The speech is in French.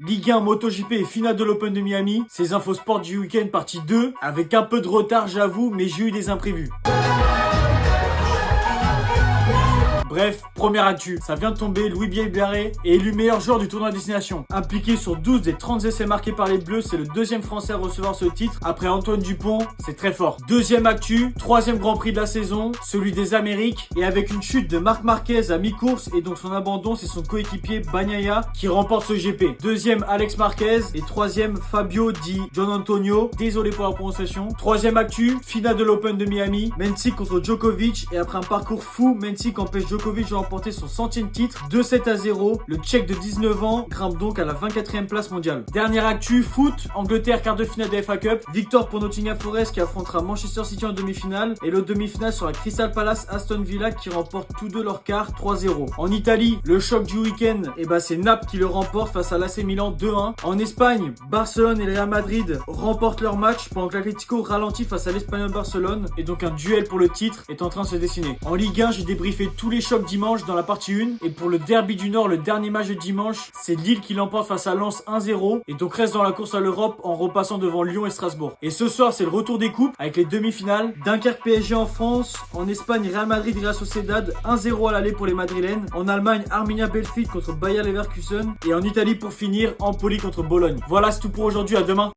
Ligue 1, MotoGP et finale de l'Open de Miami. Ces infos sport du week-end partie 2. Avec un peu de retard, j'avoue, mais j'ai eu des imprévus. Bref, première actu, ça vient de tomber, Louis Bielbarré est élu meilleur joueur du tournoi Destination. Impliqué sur 12 des 30 essais marqués par les Bleus, c'est le deuxième français à recevoir ce titre. Après Antoine Dupont, c'est très fort. Deuxième actu, troisième Grand Prix de la saison, celui des Amériques. Et avec une chute de Marc Marquez à mi-course et donc son abandon, c'est son coéquipier Bagnaia qui remporte ce GP. Deuxième Alex Marquez et troisième Fabio Di Gianantonio. Désolé pour la prononciation. Troisième actu, finale de l'Open de Miami. Mensik contre Djokovic et après un parcours fou, Mensik empêche Djokovic de remporter son 100e titre, 2-7-0. Le Tchèque de 19 ans grimpe donc à la 24e place mondiale. Dernière actu, foot, Angleterre quart de finale de FA Cup. Victoire pour Nottingham Forest qui affrontera Manchester City en demi-finale. Et l'autre demi-finale sera Crystal Palace Aston Villa qui remportent tous deux leur quart 3-0. En Italie, le choc du week-end, c'est Naples qui le remporte face à l'AC Milan 2-1. En Espagne, Barcelone et le Real Madrid remportent leur match pendant que l'Atlético ralentit face à l'Espagnol Barcelone. Et donc un duel pour le titre est en train de se dessiner. En Ligue 1, j'ai débriefé tous les chocs dimanche dans la partie 1. Et pour le derby du Nord, le dernier match de dimanche, c'est Lille qui l'emporte face à Lens 1-0. Et donc reste dans la course à l'Europe en repassant devant Lyon et Strasbourg. Et ce soir, c'est le retour des coupes avec les demi-finales. Dunkerque PSG en France. En Espagne, Real Madrid Real Sociedad 1-0 à l'aller pour les Madrilènes. En Allemagne, Arminia Bielefeld contre Bayer Leverkusen. Et en Italie pour finir, Empoli contre Bologne. Voilà, c'est tout pour aujourd'hui. À demain.